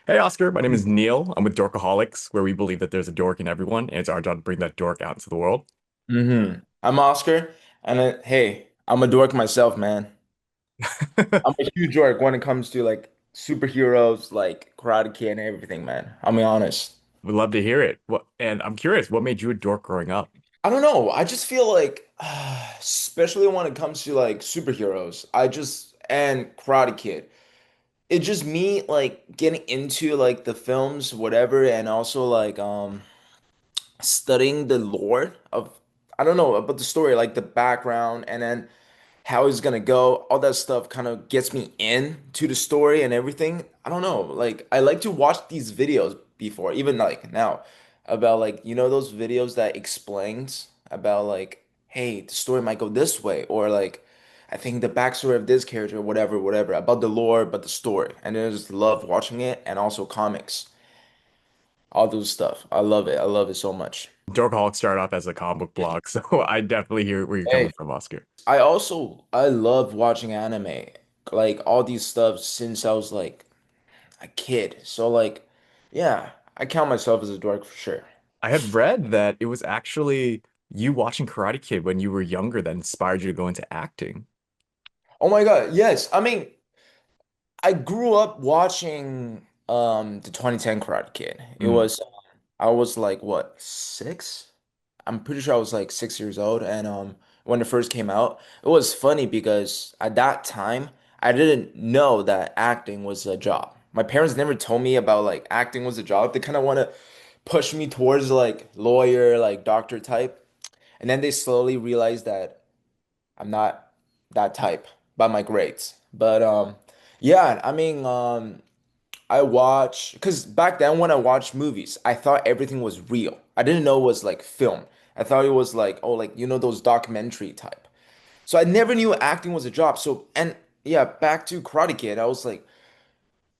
Hey Oscar, my name is Neil. I'm with Dorkaholics, where we believe that there's a dork in everyone, and it's our job to bring that dork out into the world. I'm Oscar, and hey, I'm a dork myself, man. I'm a huge dork when it comes to like superheroes, like Karate Kid and everything, man. I'll be honest. We'd love to hear it. And I'm curious, what made you a dork growing up? I don't know. I just feel like, especially when it comes to like superheroes, and Karate Kid, it just me like getting into like the films, whatever, and also like studying the lore of I don't know about the story, like the background, and then how it's gonna go, all that stuff kind of gets me in to the story and everything. I don't know, like I like to watch these videos before, even like now, about like those videos that explains about like, hey, the story might go this way, or like I think the backstory of this character, whatever, whatever, about the lore, but the story. And I just love watching it, and also comics, all those stuff. I love it. I love it so much. Dorkaholics started off as a comic book blog, so I definitely hear where you're Hey, coming from, Oscar. I love watching anime, like all these stuff since I was like a kid. So like, yeah, I count myself as a dork for sure. I had read that it was actually you watching Karate Kid when you were younger that inspired you to go into acting. Oh my God, yes. I mean, I grew up watching the 2010 Karate Kid. Mm. I was like what, 6? I'm pretty sure I was like 6 years old, and when it first came out, it was funny because at that time I didn't know that acting was a job. My parents never told me about like acting was a job. They kind of want to push me towards like lawyer, like doctor type. And then they slowly realized that I'm not that type by my grades. But yeah, I mean, I watch because back then when I watched movies, I thought everything was real. I didn't know it was like film. I thought it was like, oh, like those documentary type. So I never knew acting was a job. So and yeah, back to Karate Kid, I was like,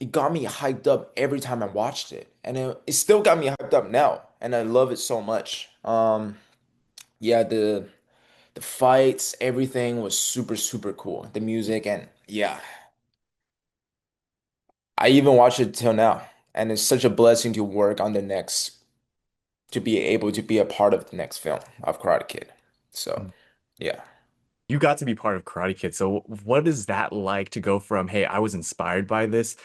it got me hyped up every time I watched it, and it still got me hyped up now, and I love it so much. Yeah, the fights, everything was super super cool. The music and yeah, I even watch it till now, and it's such a blessing to work on the next to be able to be a part of the next film of Karate Kid. So, yeah. You got to be part of Karate Kid. So what is that like to go from, hey, I was inspired by this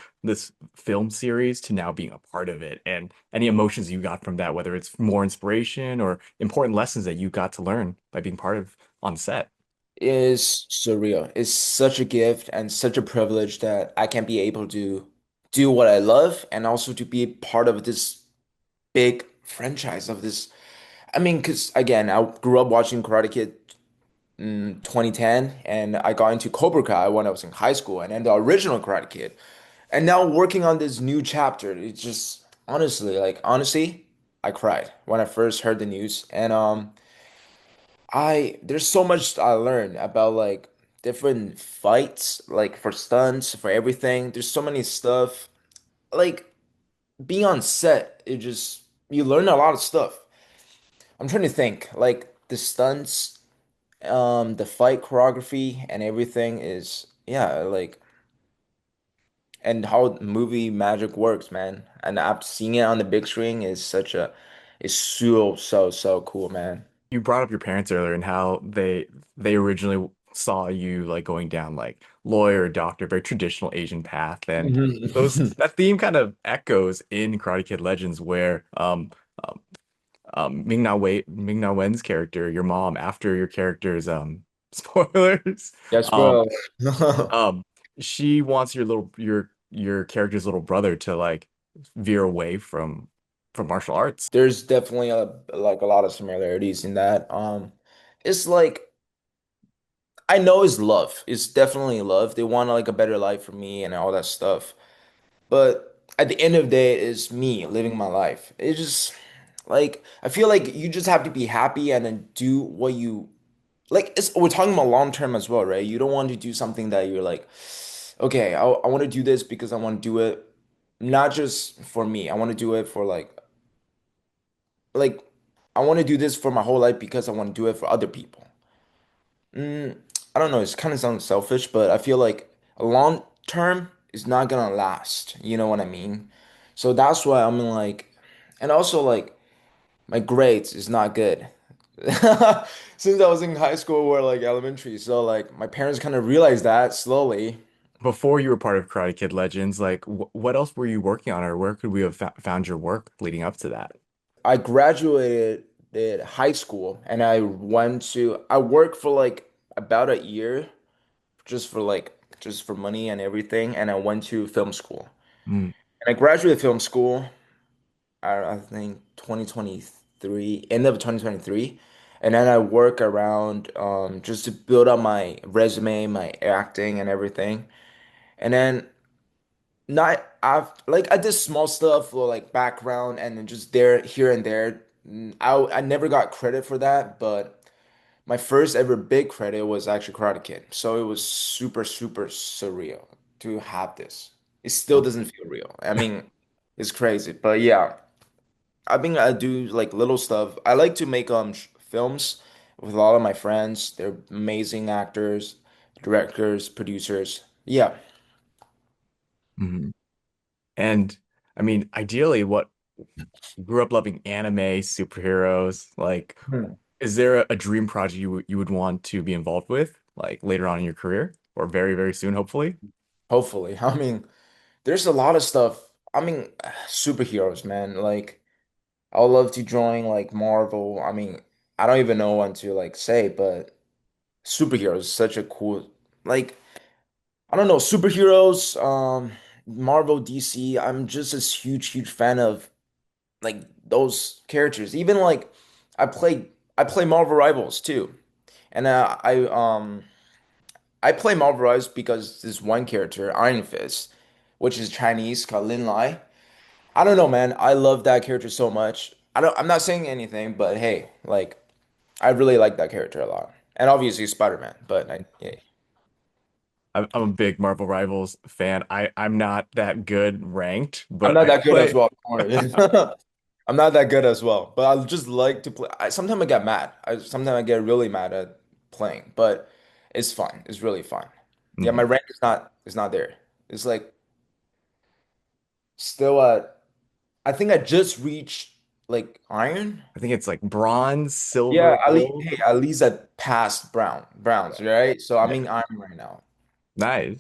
film series to now being a part of it? And any emotions you got from that, whether it's more inspiration or important lessons that you got to learn by being part of on set. Is surreal. It's such a gift and such a privilege that I can be able to do what I love and also to be part of this big franchise of this. I mean, because again, I grew up watching Karate Kid in 2010, and I got into Cobra Kai when I was in high school, and then the original Karate Kid. And now working on this new chapter, it's just honestly, I cried when I first heard the news. And I there's so much I learned about like different fights, like for stunts, for everything. There's so many stuff. Like being on set, it just you learn a lot of stuff. I'm trying to think, like the stunts, the fight choreography and everything is yeah, like and how movie magic works, man. And I've seen it on the big screen is such a it's so cool, man. You brought up your parents earlier and how they originally saw you like going down like lawyer, doctor, very traditional Asian path. And those Mhm. that theme kind of echoes in Karate Kid Legends where um Ming Na Wen's character, your mom, after your character's spoilers, Yes, um bro. um she wants your character's little brother to like veer away from martial arts. There's definitely like a lot of similarities in that. It's like I know it's love. It's definitely love. They want like a better life for me and all that stuff. But at the end of the day, it's me living my life. It's just like I feel like you just have to be happy and then do what you like. It's we're talking about long term as well, right? You don't want to do something that you're like, okay, I want to do this because I want to do it, not just for me. I want to do it for like I want to do this for my whole life because I want to do it for other people. Mm, I don't know. It's kind of sounds selfish, but I feel like a long term is not gonna last. You know what I mean? So that's why I'm like, and also like my grades is not good. Since I was in high school or like elementary, so like my parents kind of realized that slowly. Before you were part of Karate Kid Legends, like what else were you working on, or where could we have found your work leading up to that? I graduated at high school and I worked for like about a year just for money and everything, and I went to film school. Mm, And I graduated film school, I think 2023, end of 2023. And then I work around just to build up my resume, my acting and everything. And then not I've like I did small stuff for like background and then just there here and there. I never got credit for that, but my first ever big credit was actually Karate Kid. So it was super, super surreal to have this. It still oh, doesn't feel real. I mean, it's crazy. But yeah, I think I do like little stuff. I like to make films with a lot of my friends. They're amazing actors, directors, producers. Yeah. mhm. And I mean, ideally, what you grew up loving anime, superheroes, like, Hmm. is there a dream project you would want to be involved with, like later on in your career, or very, very soon, hopefully? Hopefully. I mean, there's a lot of stuff. I mean, superheroes, man. Like I would love to join like Marvel. I mean, I don't even know what to like say, but superheroes is such a cool like I don't know, superheroes, Marvel, DC. I'm just a huge fan of like those characters. Even like I play I play Marvel Rivals too. And I play Marvel Rivals because this one character, Iron Fist, which is Chinese, called Lin Lai. I don't know, man. I love that character so much. I'm not saying anything, but hey, like I really like that character a lot. And obviously Spider-Man, but yeah. I'm a big Marvel Rivals fan. I'm not that good ranked, I'm but not I that good as play. well. Don't worry. I'm not that good as well, but I just like to play. Sometimes I get mad. Sometimes I get really mad at playing, but it's fun. It's really fun. Yeah, my Mhm. rank is not there. It's like still at. I think I just reached like iron. I think it's like bronze, Yeah, silver, at least gold. hey, at least I passed browns, right? So I'm Yeah, in iron right now. nice.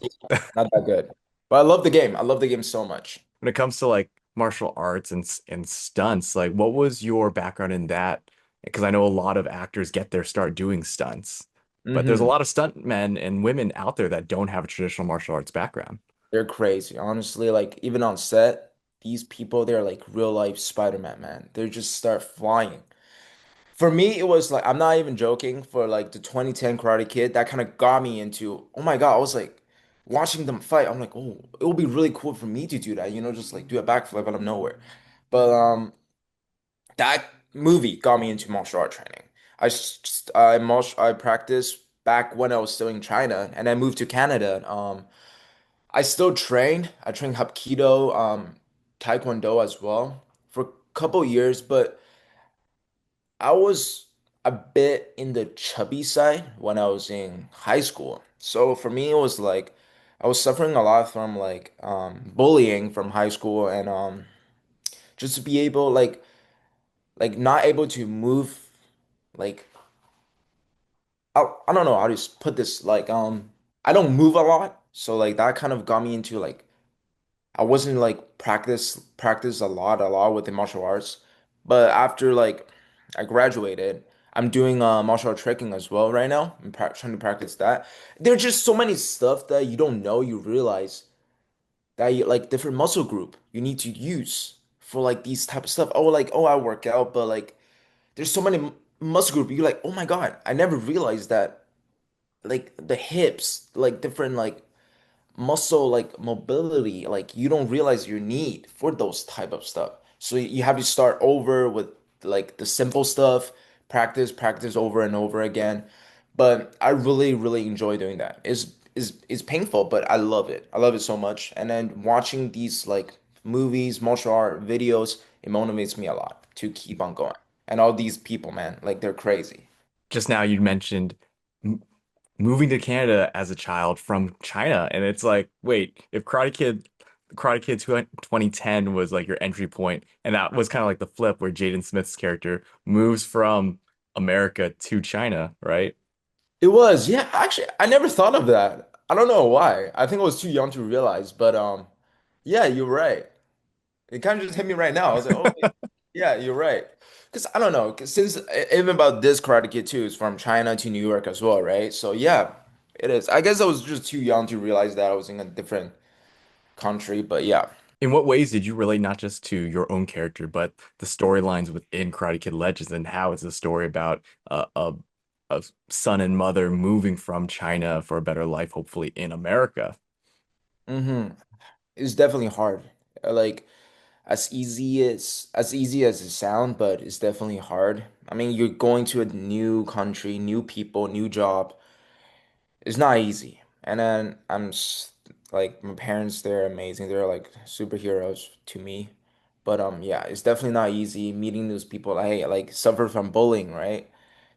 Not that good, but I love the game. I love the game so much. When it comes to like martial arts and stunts, like what was your background in that? Because I know a lot of actors get their start doing stunts, but there's a Hmm. lot of stunt men and women out there that don't have a traditional martial arts background. They're crazy, honestly. Like even on set, these people they're like real life Spider-Man, man. They just start flying. For me, it was like I'm not even joking. For like the 2010 Karate Kid, that kind of got me into. Oh my God, I was like watching them fight. I'm like, oh, it would be really cool for me to do that. Just like do a backflip out of nowhere. But that movie got me into martial art training. I practiced back when I was still in China, and I moved to Canada. I still train. I train Hapkido, Taekwondo as well for a couple years, but I was a bit in the chubby side when I was in high school. So for me, it was like I was suffering a lot from like bullying from high school and just to be able like not able to move like I don't know how to put this like I don't move a lot. So like that kind of got me into like I wasn't like practice a lot with the martial arts. But after like I graduated, I'm doing martial art training as well right now. I'm trying to practice that. There's just so many stuff that you don't know, you realize that you like different muscle group you need to use for like these type of stuff. Oh, like oh I work out, but like there's so many muscle group. You're like, oh my God, I never realized that like the hips, like different like muscle like mobility like you don't realize your need for those type of stuff so you have to start over with like the simple stuff practice over and over again but I really enjoy doing that it's painful but I love it so much and then watching these like movies martial art videos it motivates me a lot to keep on going and all these people man like they're crazy. Just now you mentioned m moving to Canada as a child from China, and it's like, wait, if Karate Kid Karate Kid 2010 was like your entry point, and that was kind of like the flip where Jaden Smith's character moves from America to China, right? It was, yeah. Actually, I never thought of that. I don't know why. I think I was too young to realize, but yeah, you're right. It kind of just hit me right now. I was like, oh, yeah, you're right. Because I don't know, 'cause since even about this Karate Kid too is from China to New York as well, right? So yeah, it is. I guess I was just too young to realize that I was in a different country, but yeah. In what ways did you relate not just to your own character, but the storylines within Karate Kid Legends, and how it's a story about a son and mother moving from China for a better life, hopefully in America? hmm It's definitely hard. Like as easy as it sounds, but it's definitely hard. I mean, you're going to a new country, new people, new job. It's not easy. And then like my parents, they're amazing. They're like superheroes to me. But yeah, it's definitely not easy meeting those people. Hey, like suffer from bullying, right?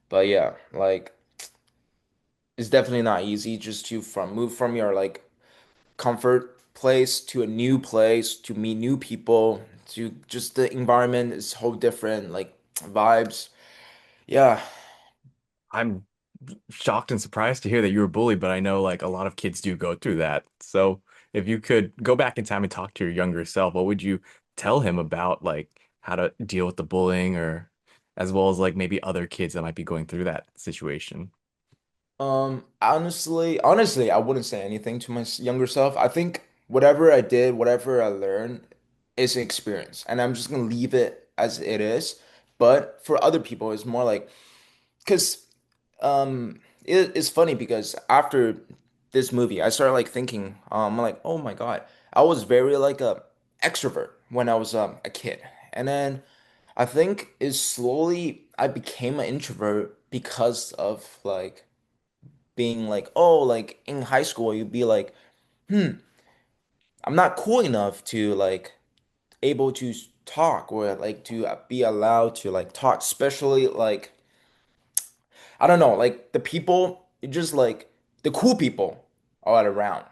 But yeah, like it's definitely not easy just to from move from your like comfort place to a new place to meet new people to just the environment is whole different, like vibes. Yeah. I'm shocked and surprised to hear that you were bullied, but I know like a lot of kids do go through that. So if you could go back in time and talk to your younger self, what would you tell him about like how to deal with the bullying, or as well as like maybe other kids that might be going through that situation? Honestly, I wouldn't say anything to my younger self. I think whatever I did, whatever I learned is an experience, and I'm just gonna leave it as it is. But for other people, it's more like, because it's funny because after this movie, I started like thinking, I'm like, oh my God, I was very like a extrovert when I was a kid, and then I think is slowly I became an introvert because of like being like, oh, like in high school, you'd be like, I'm not cool enough to like able to talk or like to be allowed to like talk, especially like I don't know, like the people, just like the cool people are around,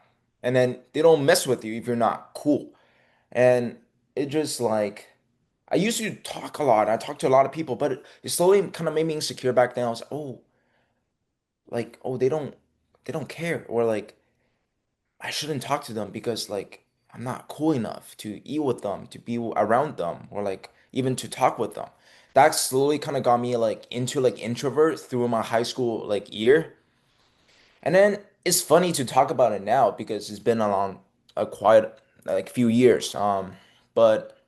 and then they don't mess with you if you're not cool, and it just like I used to talk a lot. I talked to a lot of people, but it slowly kind of made me insecure back then. I was like, oh, they don't care, or like I shouldn't talk to them because like I'm not cool enough to eat with them, to be around them, or like even to talk with them. That slowly kind of got me like into like introvert through my high school like year. And then it's funny to talk about it now because it's been along a quite like few years. But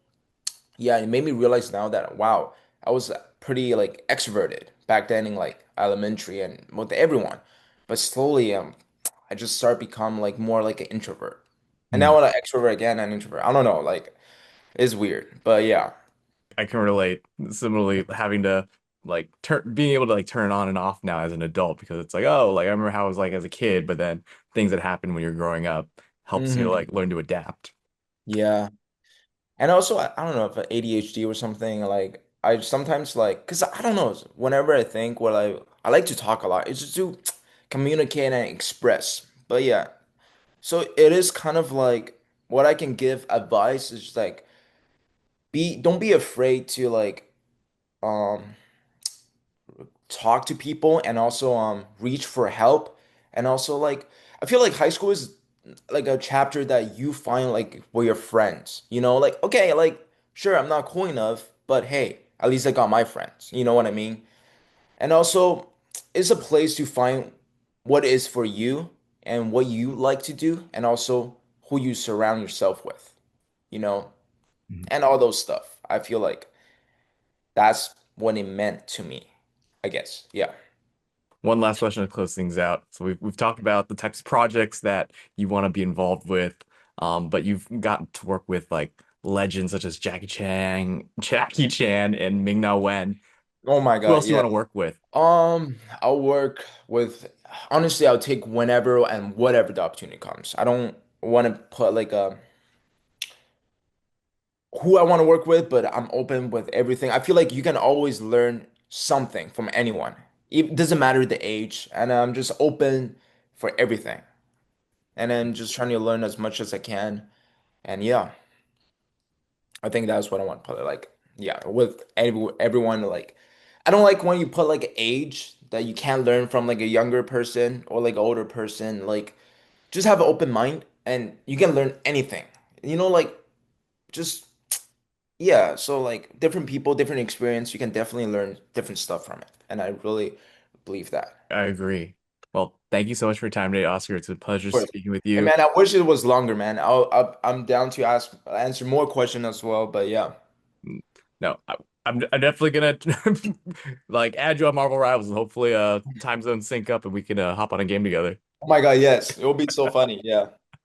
yeah, it made me realize now that wow, I was pretty like extroverted back then in like elementary and with everyone. But slowly, I just start become like more like an introvert. And Hmm. now when I extrovert again, I'm introvert. I don't know, like it's weird. But yeah. I can relate. Similarly, having to like turn being able to like turn on and off now as an adult, because it's like, oh, like I remember how it was like as a kid, but then things that happen when you're growing up helps you hmm like learn to adapt. Yeah. And also, I don't know if ADHD or something, like I sometimes like, cause I don't know, whenever I think what I like to talk a lot, it's just to communicate and express. But yeah, so it is kind of like what I can give advice is just like don't be afraid to like um talk to people and also reach for help. And also like I feel like high school is like a chapter that you find like with your friends, like okay, like sure I'm not cool enough, but hey, at least I got my friends, you know what I mean? And also it's a place to find what is for you and what you like to do, and also who you surround yourself with, you know, Mhm. and all those stuff. I feel like that's what it meant to me, I guess. Yeah. One last question to close things out. So we've talked about the types of projects that you want to be involved with, but you've gotten to work with like legends such as Jackie Chan, and Ming Na Wen. Oh my Who God, else do you yeah. want to work with? I'll work with, honestly, I'll take whenever and whatever the opportunity comes. I don't want to put like a who I want to work with, but I'm open with everything. I feel like you can always learn something from anyone. It doesn't matter the age, and I'm just open for everything. And then just trying to learn as much as I can. And yeah, I think that's what I want to put it like. Yeah, with everyone like I don't like when you put like age that you can't learn from like a younger person or like older person. Like just have an open mind and you can learn anything. Like just yeah, so like different people, different experience, you can definitely learn different stuff from it. And I really believe that. I agree. Well, thank you so much for your time today, Oscar. It's a pleasure Of course. speaking with Hey you. man, I wish it was longer, man. I'm down to answer more questions as well, but yeah. No, I'm definitely gonna like add you on Marvel Rivals and hopefully time zones sync up and we can hop on a game together. Oh my God, yes. It will be so funny. Yeah.